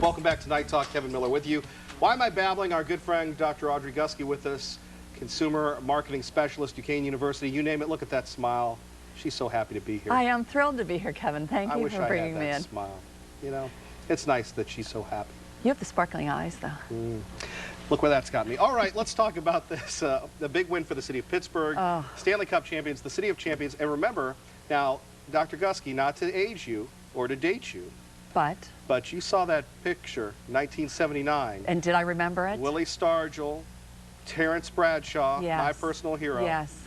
Welcome back to Night Talk. Kevin Miller with you. Why am I babbling? Our good friend Dr. Audrey Gusky with us, consumer marketing specialist, Duquesne University. You name it. Look at that smile. She's so happy to be here. I am thrilled to be here, Kevin. Thank you for bringing me in. I wish I had that smile. You know, it's nice that she's so happy. You have the sparkling eyes, though. Look where that's got me. All right, let's talk about this. The big win for the city of Pittsburgh, Stanley Cup champions, the city of champions. And remember, now, Dr. Gusky, not to age you or to date you, but you saw that picture, 1979. And did I remember it? Willie Stargell, Terrence Bradshaw, yes. my personal hero. Yes.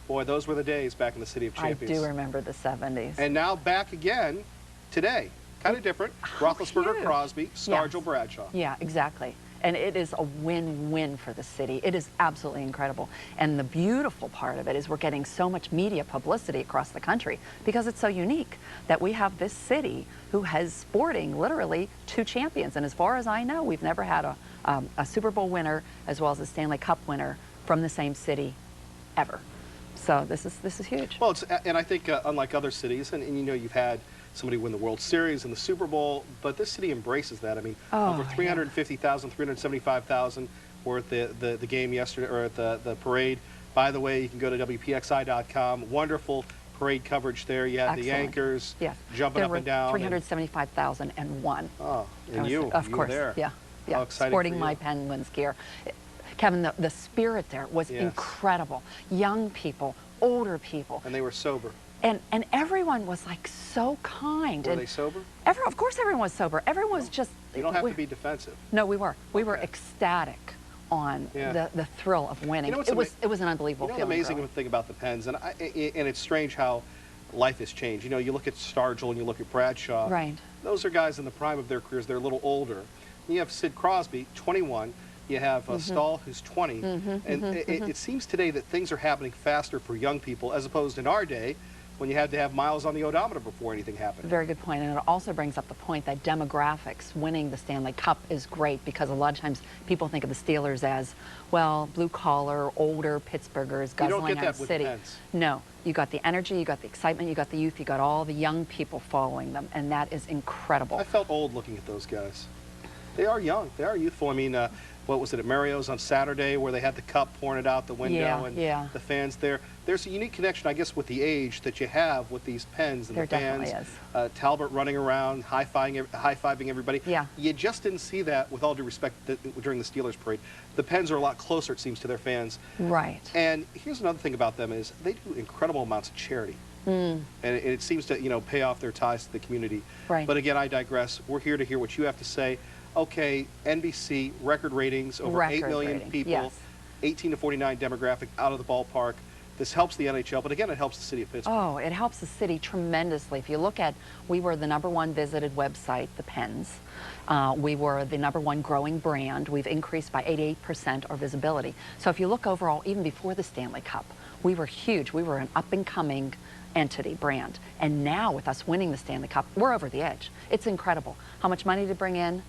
Boy, those were the days back in the city of champions. I do remember the 70s. And now back again today. Kind of different. Roethlisberger, Crosby, Stargell, yes. Bradshaw. Yeah, exactly. And it is a win-win for the city. It is absolutely incredible. And the beautiful part of it is we're getting so much media publicity across the country because it's so unique that we have this city who has sporting literally two champions. And as far as I know, we've never had a Super Bowl winner as well as a Stanley Cup winner from the same city ever. So this is huge. Well, and I think unlike other cities, and you know, you've had somebody win the World Series and the Super Bowl, but this city embraces that. I mean, over 350,000, 375,000 were at the game yesterday, or at the parade. By the way, you can go to WPXI.com. Wonderful parade coverage there. You had the anchors jumping up and down. 375,001. Oh, and you were there. Yeah. How exciting sporting for you. my Penguins gear. Kevin, the spirit there was incredible. Young people, older people. And they were sober. And everyone was like so kind. Were they sober? Of course everyone was sober. Everyone was just... You don't have to be defensive. No, we were. We were ecstatic on the thrill of winning. You know, it was an unbelievable feeling. The amazing thing about the Pens, and it's strange how life has changed. You know, you look at Stargell and you look at Bradshaw. Right. Those are guys in the prime of their careers. They're a little older. You have Sid Crosby, 21. You have Stahl, who's 20. And it seems today that things are happening faster for young people as opposed in our day when you had to have miles on the odometer before anything happened. Very good point. And it also brings up the point that demographics, winning the Stanley Cup is great because a lot of times people think of the Steelers as, well, blue-collar, older Pittsburghers guzzling out the city. No. You got the energy, you got the excitement, you got the youth, you got all the young people following them, and that is incredible. I felt old looking at those guys. They are young. They are youthful. I mean, what was it at Mario's on Saturday where they had the cup pouring it out the window and the fans there? There's a unique connection, I guess, with the age that you have with these Pens and the fans. There definitely is. Talbot running around, high-fiving everybody. Yeah. You just didn't see that, with all due respect, during the Steelers parade. The Pens are a lot closer, it seems, to their fans. Right. And here's another thing about them is they do incredible amounts of charity. And it seems to, you know, pay off their ties to the community. Right. But again, I digress. We're here to hear what you have to say. Okay, NBC, record ratings, over 8 million people, 18 to 49 demographic, out of the ballpark. This helps the NHL, but again, it helps the city of Pittsburgh. Oh, it helps the city tremendously. If you look at, we were the #1 visited website, the Pens. We were the #1 growing brand. We've increased by 88% our visibility. So if you look overall, even before the Stanley Cup, we were huge. We were an up-and-coming entity, brand. And now with us winning the Stanley Cup, we're over the edge. It's incredible. How much money to bring in?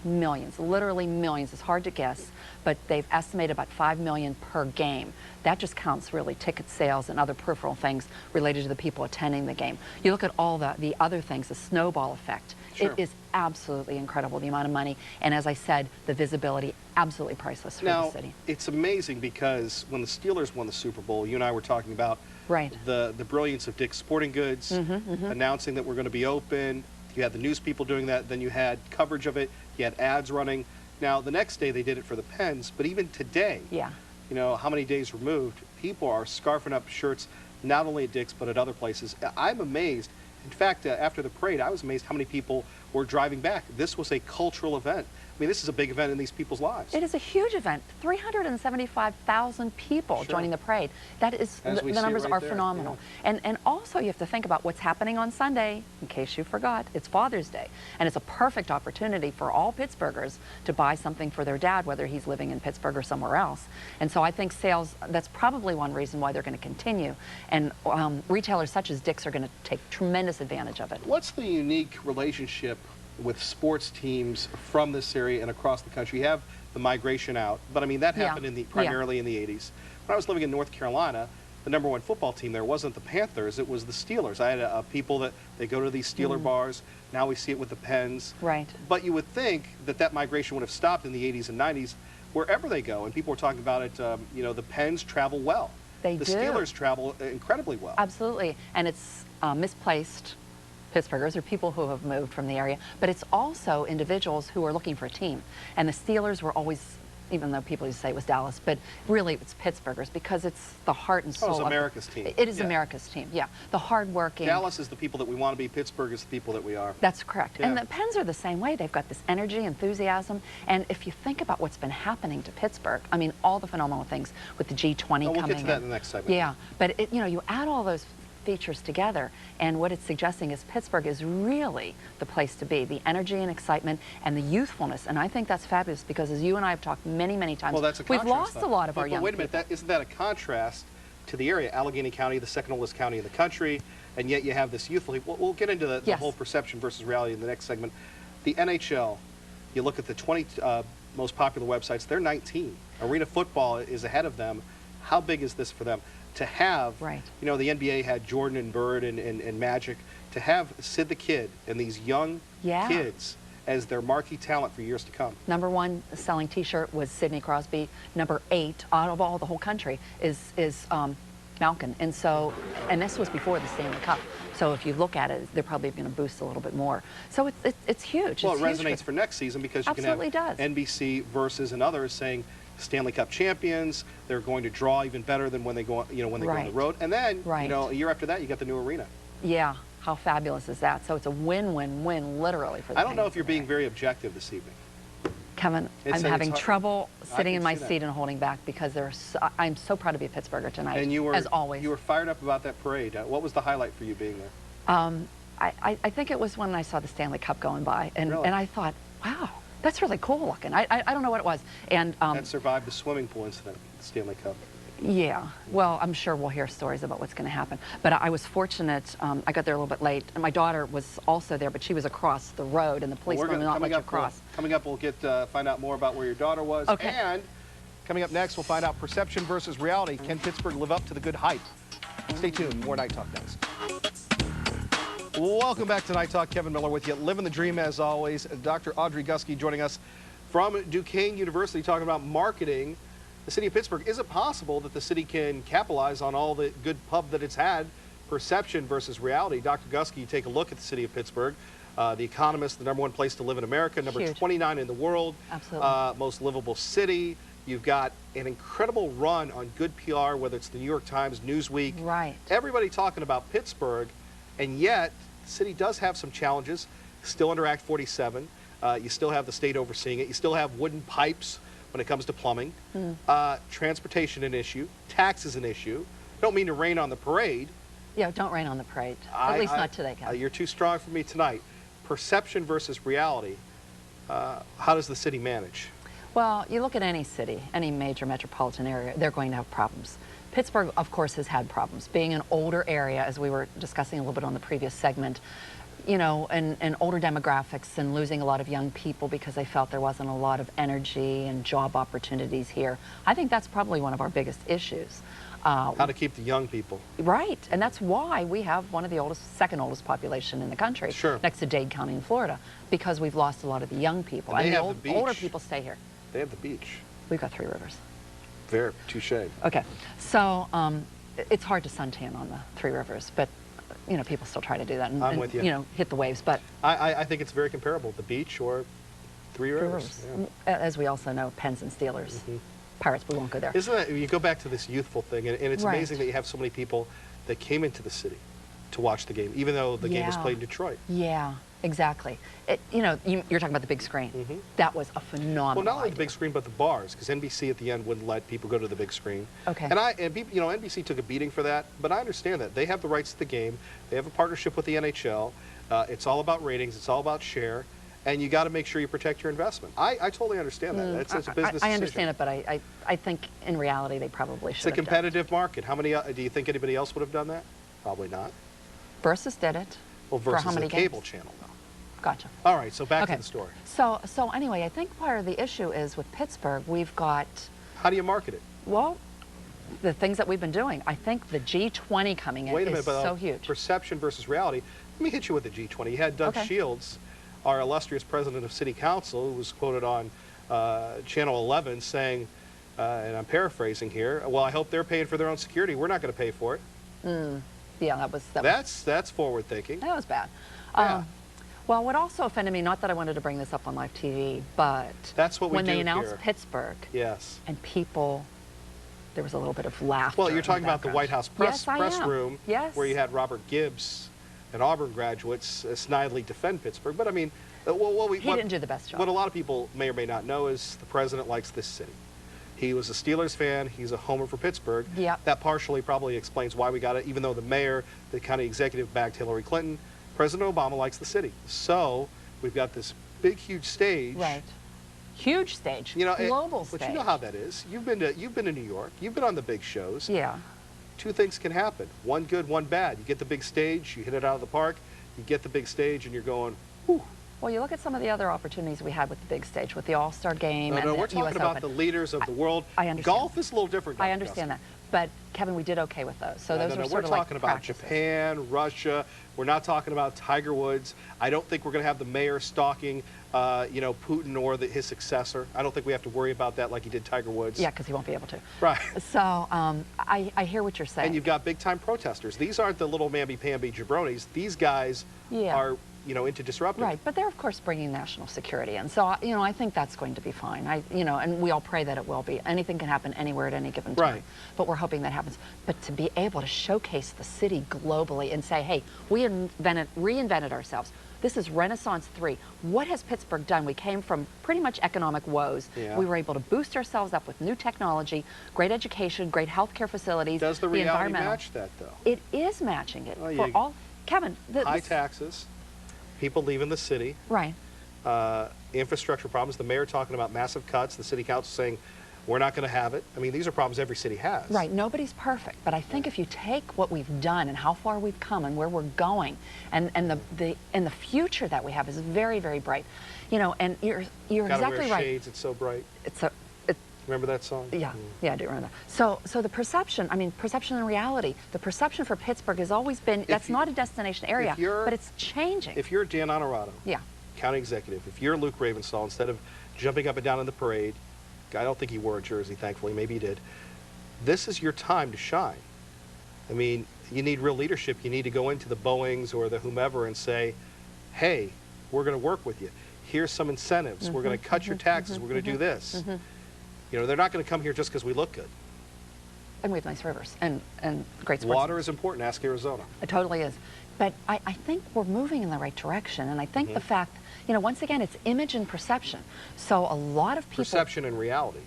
Millions, literally millions. It's hard to guess, but they've estimated about $5 million per game. That just counts really ticket sales and other peripheral things related to the people attending the game. You look at all the other things, the snowball effect. It is absolutely incredible, the amount of money. And as I said, the visibility, absolutely priceless for the city. It's amazing because when the Steelers won the Super Bowl, you and I were talking about the brilliance of Dick's Sporting Goods, announcing that we're going to be open. You had the news people doing that, then you had coverage of it, you had ads running. Now, the next day they did it for the Pens, but even today, you know, how many days removed, people are scarfing up shirts, not only at Dick's, but at other places. I'm amazed. In fact, after the parade, I was amazed how many people were driving back. This was a cultural event. I mean, this is a big event in these people's lives. It is a huge event. 375,000 people joining the parade. That is, the numbers are phenomenal. And also you have to think about what's happening on Sunday, in case you forgot. It's Father's Day. And it's a perfect opportunity for all Pittsburghers to buy something for their dad, whether he's living in Pittsburgh or somewhere else. And so I think sales, that's probably one reason why they're going to continue. And retailers such as Dick's are going to take tremendous advantage of it. What's the unique relationship with sports teams from this area and across the country? You have the migration out, but I mean that happened in primarily in the 80s. When I was living in North Carolina, the #1 football team there wasn't the Panthers, it was the Steelers. I had people that they go to these Steeler bars. Now we see it with the Pens. Right. But you would think that that migration would have stopped in the 80s and 90s wherever they go. And people were talking about it, you know, the Pens travel well. They the do. Steelers travel incredibly well. Absolutely. And it's misplaced Pittsburghers or people who have moved from the area, but it's also individuals who are looking for a team. And the Steelers were always, even though people used to say it was Dallas, but really it's Pittsburghers because it's the heart and soul. Oh, it's America's team. It is America's team, yeah. The hardworking. Dallas is the people that we want to be. Pittsburgh is the people that we are. That's correct. Yeah. And the Pens are the same way. They've got this energy, enthusiasm, and if you think about what's been happening to Pittsburgh, I mean, all the phenomenal things with the G20 coming in. We'll get to that in the next segment. Yeah, but you know, you add all those features together, and what it's suggesting is Pittsburgh is really the place to be. The energy and excitement and the youthfulness, and I think that's fabulous because, as you and I have talked many, many times, Well, that's a we've contrast, lost a lot of our young But wait a minute, people. isn't that a contrast to the area? Allegheny County, the second oldest county in the country, and yet you have this youthful. We'll get into the Yes. whole perception versus reality in the next segment. The NHL, you look at the 20 most popular websites, they're 19. Arena football is ahead of them. How big is this for them? To have, Right. you know, the NBA had Jordan and Bird and Magic, to have Sid the Kid and these young kids as their marquee talent for years to come. #1 selling T-shirt was Sidney Crosby. #8 out of all the whole country is Malkin. And so, and this was before the Stanley Cup. So if you look at it, they're probably going to boost a little bit more. So it's huge. Well, it's it huge resonates for next season because you Absolutely can have does. NBC versus and others saying Stanley Cup champions. They're going to draw even better than when they go, you know, when they go on the road. And then, you know, a year after that, you got the new arena. Yeah. How fabulous is that? So it's a win-win-win, literally, for the I don't know Penguins if you're being very objective this evening. Kevin, I'm having trouble sitting in my see that. seat and holding back because I'm so proud to be a Pittsburgher tonight, And you were, as always. you were fired up about that parade. What was the highlight for you being there? I think it was when I saw the Stanley Cup going by, and, Really? and I thought, wow, that's really cool looking. I don't know what it was. And That survived the swimming pool incident, the Stanley Cup. yeah, well, I'm sure we'll hear stories about what's going to happen. But I was fortunate. I got there a little bit late, and my daughter was also there, but she was across the road, and the policeman would not let you cross. Coming up, we'll find out more about where your daughter was. Okay. And coming up next, we'll find out perception versus reality. Can Pittsburgh live up to the good hype? Stay tuned. More Night Talk next. Welcome back to Night Talk. Kevin Miller with you. Living the dream as always. Dr. Audrey Gusky joining us from Duquesne University talking about marketing the city of Pittsburgh. Is it possible that the city can capitalize on all the good pub that it's had? Perception versus reality. Dr. Gusky, you take a look at the city of Pittsburgh. The Economist, the #1 place to live in America, number Huge. 29 in the world. Absolutely. Most livable city. You've got an incredible run on good PR, whether it's the New York Times, Newsweek. Right. Everybody talking about Pittsburgh, and yet the city does have some challenges. Still under Act 47. You still have the state overseeing it. You still have wooden pipes when it comes to plumbing. Transportation an issue. Tax is an issue. Don't mean to rain on the parade. Yeah, don't rain on the parade. At least not today, Kevin. You're too strong for me tonight. Perception versus reality. How does the city manage? Well, you look at any city, any major metropolitan area, they're going to have problems. Pittsburgh, of course, has had problems. Being an older area, as we were discussing a little bit on the previous segment, you know, and older demographics and losing a lot of young people because they felt there wasn't a lot of energy and job opportunities here. I think that's probably one of our biggest issues. How to keep the young people. Right, and that's why we have one of the second oldest population in the country, next to Dade County in Florida, because we've lost a lot of the young people. And the beach. older people stay here. They have the beach. We've got 3 rivers. Very touche. Okay, so it's hard to suntan on the 3 rivers, but you know, people still try to do that and, I'm with you. You know, hit the waves. But I think it's very comparable, the beach or 3 rivers. Yeah. As we also know, Pens and Steelers. Pirates, we won't go there. Isn't that, you go back to this youthful thing, and it's amazing that you have so many people that came into the city to watch the game, even though the game was played in Detroit. Yeah, exactly. You know, you're talking about the big screen. That was a phenomenal Well, not only the big screen, but the bars, because NBC at the end wouldn't let people go to the big screen. Okay. And people, you know, NBC took a beating for that, but I understand that. They have the rights to the game. They have a partnership with the NHL. It's all about ratings. It's all about share. And you got to make sure you protect your investment. I totally understand that. It's a business decision. I understand it, but I think in reality they probably should. It's a competitive market. How many? Do you think anybody else would have done that? Probably not. Versus did it. Well, Versus for how many a cable channel, though. Gotcha. All right, so back to the story. So anyway, I think part of the issue is with Pittsburgh, we've got. How do you market it? Well, the things that we've been doing. I think the G20 coming in is so huge. Perception versus reality. Let me hit you with the G20. You had Doug Shields, our illustrious president of City Council, who was quoted on Channel 11 saying, and I'm paraphrasing here, well, I hope they're paying for their own security. We're not going to pay for it. Yeah, that's forward thinking. That was bad. Yeah. Well, what also offended me, not that I wanted to bring this up on live TV, but that's what we when do they announced here. Pittsburgh, yes, and people, there was a little bit of laughter. Well, you're talking about the White House press room, yes, where you had Robert Gibbs and Auburn graduates snidely defend Pittsburgh. But I mean, he didn't do the best job. What a lot of people may or may not know is the president likes this city. He was a Steelers fan. He's a homer for Pittsburgh. Yep. That partially probably explains why we got it, even though the mayor, the county executive, backed Hillary Clinton. President Obama likes the city. So we've got this big, huge stage. Right. Huge stage. You know, global stage. But you know how that is. You've been to New York. You've been on the big shows. Yeah. Two things can happen. One good, one bad. You get the big stage, you hit it out of the park. You get the big stage, and you're going, whew. Well, you look at some of the other opportunities we had with the big stage, with the All-Star Game and the we're talking US about Open. the leaders of the world. I understand. Golf is a little different. I understand that. But, Kevin, we did okay with those. So those are sort of like we're talking about practices. Japan, Russia. We're not talking about Tiger Woods. I don't think we're going to have the mayor stalking, you know, Putin or his successor. I don't think we have to worry about that like he did Tiger Woods. Yeah, because he won't be able to. Right. So I hear what you're saying. And you've got big-time protesters. These aren't the little mamby-pamby jabronis. These guys are, you know, into disrupting. Right, but they're, of course, bringing national security in. So, you know, I think that's going to be fine. You know, and we all pray that it will be. Anything can happen anywhere at any given time. Right. But we're hoping that happens. But to be able to showcase the city globally and say, hey, we reinvented ourselves. This is Renaissance 3. What has Pittsburgh done? We came from pretty much economic woes. Yeah. We were able to boost ourselves up with new technology, great education, great healthcare facilities. Does the reality match that, though? It is matching it. Well, for all, Kevin. High taxes, people leaving the city. Right. Infrastructure problems. The mayor talking about massive cuts. The city council saying, we're not going to have it. I mean, these are problems every city has. Right. Nobody's perfect. But I think if you take what we've done and how far we've come and where we're going, and the future that we have is very, very bright. You know, and you're exactly right. Shades. It's so bright. Remember that song? Yeah, yeah, I do remember that. So the perception, I mean, perception and reality. The perception for Pittsburgh has always been, that's not a destination area, but it's changing. If you're Dan Honorado, yeah, county executive, if you're Luke Ravenstall, instead of jumping up and down in the parade, I don't think he wore a jersey, thankfully, maybe he did, this is your time to shine. I mean, you need real leadership. You need to go into the Boeings or the whomever and say, hey, we're going to work with you. Here's some incentives. We're going to cut your taxes. We're going to do this. You know, they're not going to come here just because we look good. And we have nice rivers and great sports. Water is important. Ask Arizona. It totally is. But I think we're moving in the right direction. And I think the fact, you know, once again, it's image and perception. So a lot of people... Perception and reality.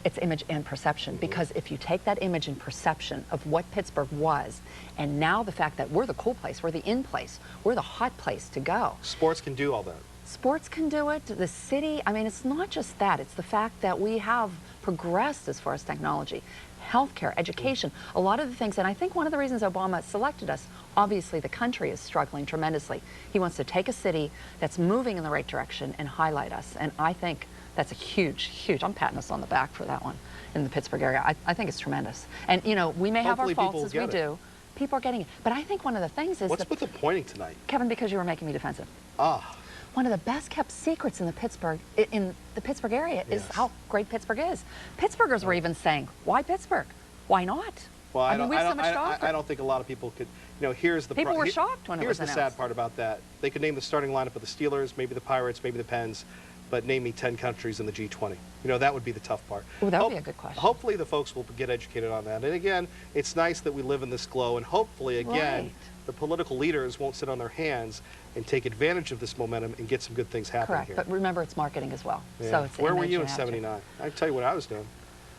It's image and perception. Because if you take that image and perception of what Pittsburgh was, and now the fact that we're the cool place, we're the in place, we're the hot place to go. Sports can do all that. Sports can do it. The city, I mean, it's not just that. It's the fact that we have progressed as far as technology, healthcare, education, a lot of the things. And I think one of the reasons Obama selected us, obviously the country is struggling tremendously. He wants to take a city that's moving in the right direction and highlight us. And I think that's a huge, huge, I'm patting us on the back for that one in the Pittsburgh area. I think it's tremendous. And, you know, we may have our faults as we do. People are getting it. But I think one of the things is... What's with the pointing tonight? Kevin, because you were making me defensive. Ah. One of the best kept secrets in the Pittsburgh area is how great Pittsburgh is. Pittsburghers were even saying, why Pittsburgh? Why not? Well, I don't think a lot of people could, you know, here's the... People were shocked when it was announced. Here's the sad part about that. They could name the starting lineup of the Steelers, maybe the Pirates, maybe the Pens, but name me 10 countries in the G20. You know, that would be the tough part. Oh, that would be a good question. Hopefully the folks will get educated on that. And again, it's nice that we live in this glow, and hopefully, again, the political leaders won't sit on their hands and take advantage of this momentum and get some good things happening here. Correct, but remember, it's marketing as well. Yeah. So it's Where were you in '79? I can tell you what I was doing.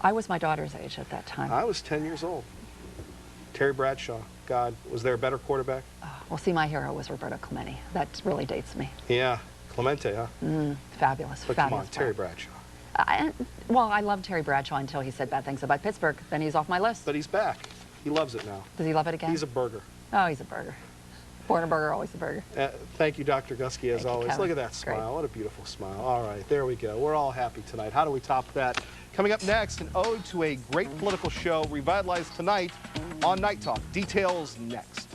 I was my daughter's age at that time. I was 10 years old. Terry Bradshaw. God, was there a better quarterback? Well, see, my hero was Roberto Clemente. That really dates me. Yeah, Clemente, huh? Fabulous, but fabulous. Come on, Terry Bradshaw. Well, I loved Terry Bradshaw until he said bad things about Pittsburgh. Then he's off my list. But he's back. He loves it now. Does he love it again? He's a burger. Oh, he's a burger. Born a burger, always a burger. Thank you, Dr. Gusky, as always. Kevin. Look at that smile. Great. What a beautiful smile. All right, there we go. We're all happy tonight. How do we top that? Coming up next, an ode to a great political show revitalized tonight on Night Talk. Details next.